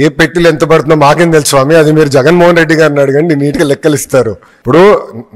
ఏ పెట్టిలు ఎంత పడుతుందో మాకేం తెలుసు స్వామి, అది మీరు జగన్మోహన్ రెడ్డి గారిని అడగండి, నీట్గా లెక్కలు ఇస్తారు. ఇప్పుడు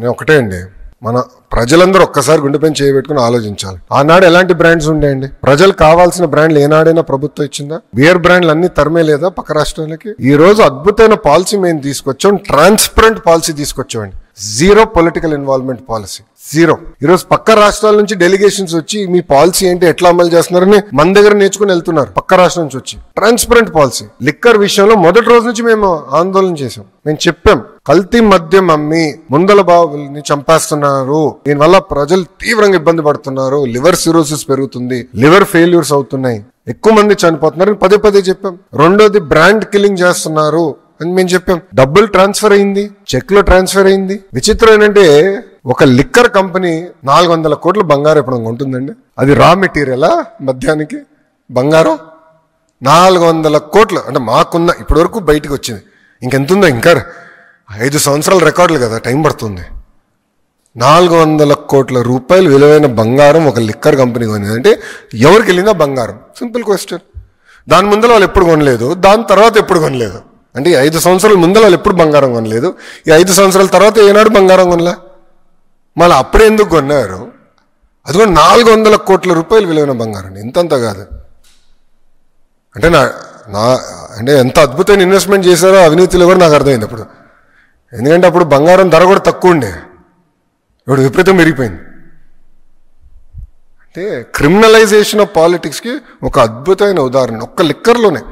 నేను ఒకటే అండి, మన ప్రజలందరూ ఒక్కసారి గుండెపైన చేయబెట్టుకుని ఆలోచించాలి. ఆనాడు ఎలాంటి బ్రాండ్స్ ఉండేయండి? ప్రజలు కావాల్సిన బ్రాండ్లు ఏనాడైనా ప్రభుత్వం ఇచ్చిందా? బియర్ బ్రాండ్లు అన్ని తరమే లేదా పక్క రాష్ట్రాలకి? ఈ రోజు అద్భుతమైన పాలసీ మేము తీసుకొచ్చాం, ట్రాన్స్పరెంట్ పాలసీ తీసుకొచ్చామండి. Zero political involvement policy, zero. ఈరోజు పక్క రాష్ట్రాల నుంచి డెలిగేషన్స్ వచ్చి మీ పాలసీ ఏంటి, ఎట్లా అమలు చేస్తున్నారని మన దగ్గర నేర్చుకుని వెళ్తున్నారు పక్క రాష్ట్రం నుంచి వచ్చి. Transparent policy. లిక్కర్ విషయంలో మొదటి రోజు నుంచి మేము ఆందోళన చేసాం. మేము చెప్పాం, కల్తీ మద్యం అమ్మి ముందల బాబుల్ని చంపేస్తున్నారు, దీనివల్ల ప్రజలు తీవ్రంగా ఇబ్బంది పడుతున్నారు, లివర్ సిరోసిస్ పెరుగుతుంది, లివర్ ఫెయిల్యూర్స్ అవుతున్నాయి, ఎక్కువ మంది చనిపోతున్నారు అని పదే పదే చెప్పాం. రెండోది బ్రాండ్ కిల్లింగ్ చేస్తున్నారు అని మేము చెప్పాం. డబ్బులు ట్రాన్స్ఫర్ అయింది, చెక్ లో ట్రాన్స్ఫర్ అయింది. విచిత్రం ఏంటంటే ఒక లిక్కర్ కంపెనీ 400 కోట్ల బంగారం ఇప్పుడు ఉంటుందండి. అది రా మెటీరియలా మద్యానికి బంగారం? 400 కోట్లు అంటే మాకున్న ఇప్పటి వరకు బయటకు వచ్చింది. ఇంకెంతుందో, ఇంకా 5 సంవత్సరాల రికార్డులు కదా, టైం పడుతుంది. 400 కోట్ల రూపాయలు విలువైన బంగారం ఒక లిక్కర్ కంపెనీ కొనింది అంటే ఎవరికి వెళ్ళిందా బంగారం? Simple question. దాని ముందర వాళ్ళు ఎప్పుడు కొనలేదు, దాని తర్వాత ఎప్పుడు కొనలేదు. అంటే 5 సంవత్సరాల ముందర వాళ్ళు ఎప్పుడు బంగారం కొనలేదు, ఈ 5 సంవత్సరాల తర్వాత ఏనాడు బంగారం కొనలే. మళ్ళీ అప్పుడే ఎందుకు కొన్నారు? అది కూడా 400 కోట్ల రూపాయలు విలువైన బంగారం, ఇంతంత కాదు. అంటే అంటే ఎంత అద్భుతమైన ఇన్వెస్ట్మెంట్ చేశారో అవినీతిలో కూడా నాకు అర్థమైంది అప్పుడు. ఎందుకంటే అప్పుడు బంగారం ధర కూడా తక్కువ ఉండే, ఇప్పుడు విపరీతం పెరిగిపోయింది. అంటే క్రిమినలైజేషన్ ఆఫ్ పాలిటిక్స్కి ఒక అద్భుతమైన ఉదాహరణ ఒక్క లిక్కర్లోనే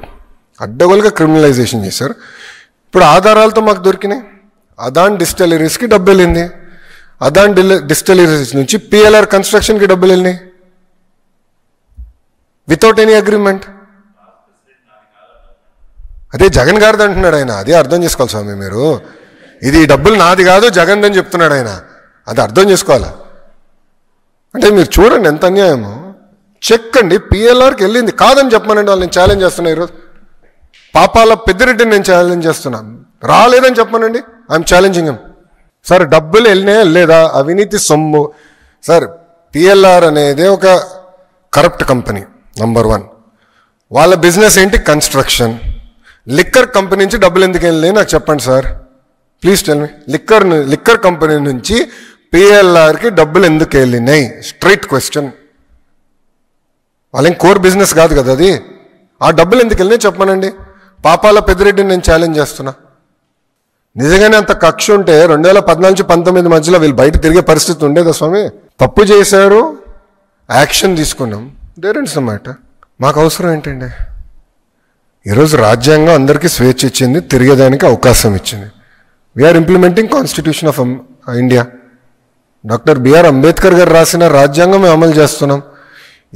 అడ్డగోలుగా క్రిమినలైజేషన్ చేశారు. ఇప్పుడు ఆధారాలతో మాకు దొరికినాయి. అదాన్ డిస్టిలరీస్కి డబ్బు వెళ్ళింది, అదాన్ డిస్టిలరీస్ నుంచి పిఎల్ఆర్ కన్స్ట్రక్షన్కి డబ్బులు వెళ్ళినాయి వితౌట్ ఎనీ అగ్రిమెంట్. అదే జగన్ గారిది అంటున్నాడు ఆయన, అదే అర్థం చేసుకోవాలి స్వామి మీరు. ఇది డబ్బులు నాది కాదు జగన్ అని చెప్తున్నాడు ఆయన, అది అర్థం చేసుకోవాలి. అంటే మీరు చూడండి ఎంత అన్యాయమో. చెక్ అండి పిఎల్ఆర్కి వెళ్ళింది, కాదని చెప్పమనండి వాళ్ళు. నేను ఛాలెంజ్ చేస్తున్నా ఈరోజు. పాపాల పెద్దిరెడ్డిని నేను ఛాలెంజ్ చేస్తున్నాను, రాలేదని చెప్పమనండి. I'm challenging him. సార్ డబ్బులు వెళ్ళినా లేదా అవినీతి సొమ్ము. సార్ పిఎల్ఆర్ అనేది ఒక కరప్ట్ కంపెనీ నంబర్ 1. వాళ్ళ బిజినెస్ ఏంటి? కన్స్ట్రక్షన్. లిక్కర్ కంపెనీ నుంచి డబ్బులు ఎందుకు వెళ్ళినాయి నాకు చెప్పండి sir, please tell me. Liquor company నుంచి పిఎల్ఆర్కి డబ్బులు ఎందుకు వెళ్ళినాయి? Straight question. వాళ్ళేం కోర్ బిజినెస్ కాదు కదా అది. ఆ డబ్బులు ఎందుకు వెళ్ళినాయి చెప్పమనండి. పాపాల పెద్దిరెడ్డిని నేను ఛాలెంజ్ చేస్తున్నా. నిజంగానే అంత కక్ష ఉంటే 2014-19 మధ్యలో వీళ్ళు బయట తిరిగే పరిస్థితి ఉండేదా స్వామి? తప్పు చేశారు, యాక్షన్ తీసుకున్నాం, దేర్ ఇస్ ద మ్యాటర్. మాకు అవసరం ఏంటండి? ఈరోజు రాజ్యాంగం అందరికీ స్వేచ్ఛ ఇచ్చింది, తిరిగేదానికి అవకాశం ఇచ్చింది. We are implementing constitution of India. Doctor B R Ambedkar garu రాసిన రాజ్యాంగం మేము అమలు చేస్తున్నాం.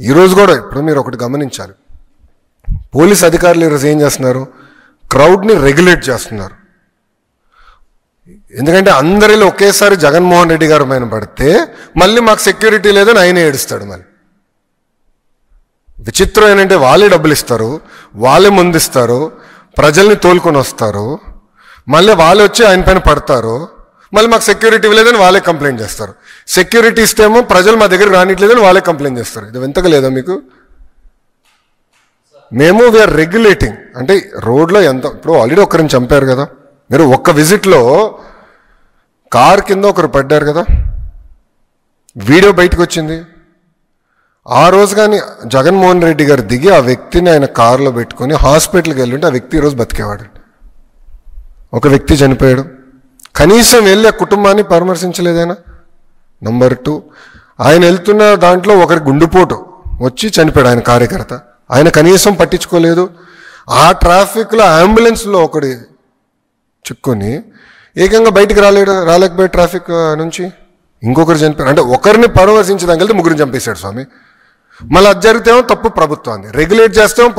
ఈరోజు కూడా ఇప్పుడు మీరు ఒకటి గమనించాలి, పోలీస్ అధికారులు ఈరోజు ఏం చేస్తున్నారు? క్రౌడ్ని రెగ్యులేట్ చేస్తున్నారు. ఎందుకంటే అందరిలో ఒకేసారి జగన్మోహన్ రెడ్డి గారి పైన పడితే మళ్ళీ మాకు సెక్యూరిటీ లేదని ఆయనే ఏడుస్తాడు. మళ్ళీ విచిత్రం ఏంటంటే వాళ్ళే డబ్బులు ఇస్తారు, వాళ్ళే ముందిస్తారు, ప్రజల్ని తోలుకొని వస్తారు, మళ్ళీ వాళ్ళే వచ్చి ఆయన పైన పడతారు, మళ్ళీ మాకు సెక్యూరిటీ లేదని వాళ్ళే కంప్లైంట్ చేస్తారు. సెక్యూరిటీ ఇస్తేమో ప్రజలు మా దగ్గర రానిట్లేదని వాళ్ళే కంప్లైంట్ చేస్తారు. ఇది వింతగా లేదా మీకు? మేము వీఆర్ రెగ్యులేటింగ్. అంటే రోడ్లో ఎంత, ఇప్పుడు ఆల్రెడీ ఒకరిని చంపారు కదా, మీరు ఒక్క విజిట్లో కార్ కింద ఒకరు పడ్డారు కదా, వీడియో బయటకు వచ్చింది. ఆ రోజు కానీ జగన్మోహన్ రెడ్డి గారు దిగి ఆ వ్యక్తిని ఆయన కారులో పెట్టుకొని హాస్పిటల్కి వెళ్ళుంటే ఆ వ్యక్తి ఈరోజు బతికేవాడు. ఒక వ్యక్తి చనిపోయాడు, కనీసం వెళ్ళి ఆ కుటుంబాన్ని పరామర్శించలేదైనా. నంబర్ 2, ఆయన వెళ్తున్న దాంట్లో ఒకరి గుండెపోటు వచ్చి చనిపోయాడు ఆయన కార్యకర్త, ఆయన కనీసం పట్టించుకోలేదు. ఆ ట్రాఫిక్లో అంబులెన్స్లో ఒకటి చిక్కుని ఏకంగా బయటికి రాలేకపోయాడు ట్రాఫిక్ నుంచి. ఇంకొకరు చనిపోయారు. అంటే ఒకరిని పరామర్శించడానికి వెళ్తే ముగ్గురిని చంపేశాడు స్వామి. మళ్ళీ అది జరిగితేమో తప్పు ప్రభుత్వాన్ని, రెగ్యులేట్ చేస్తేమో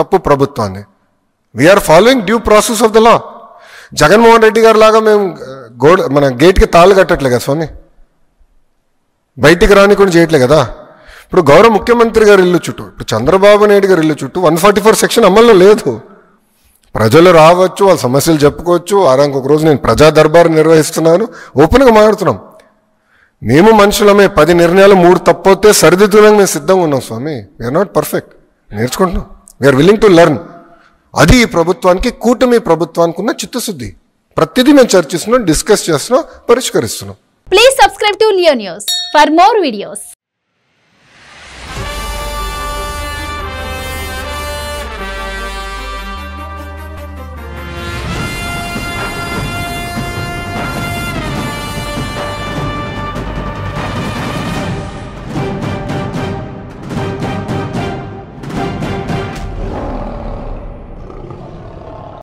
తప్పు ప్రభుత్వాన్ని. We are following due process of the law. Jaganmohan Reddy garu లాగా మేము మన గేట్కి తాళ్ళు కట్టట్లే కదా స్వామి, బయటికి రానికుండా చేయట్లే కదా. ఇప్పుడు గౌరవ ముఖ్యమంత్రి గారి ఇల్లు చుట్టూ, ఇప్పుడు చంద్రబాబు నాయుడు గారి ఇల్లు చుట్టూ 144 సెక్షన్ అమల్లో లేదు. ప్రజలు రావచ్చు, వాళ్ళ సమస్యలు చెప్పుకోవచ్చు. వారానికి ఒక రోజు నేను ప్రజా దర్బారు నిర్వహిస్తున్నాను, ఓపెన్గా మాట్లాడుతున్నాం. మేము మనుషులమే, 10 నిర్ణయాలు 3 తప్పొస్తే సరిదిద్దడానికి మేము సిద్ధంగా ఉన్నాం స్వామి. వీఆర్ నాట్ పర్ఫెక్ట్, నేర్చుకుంటున్నాం. We are willing to learn. అది ఈ ప్రభుత్వానికి, కూటమి ప్రభుత్వానికి ఉన్న చిత్తశుద్ధి. ప్రతిదీ మేము చర్చిస్తున్నాం, డిస్కస్ చేస్తున్నాం, పరిష్కరిస్తున్నాం. Please subscribe to Leo News for more videos.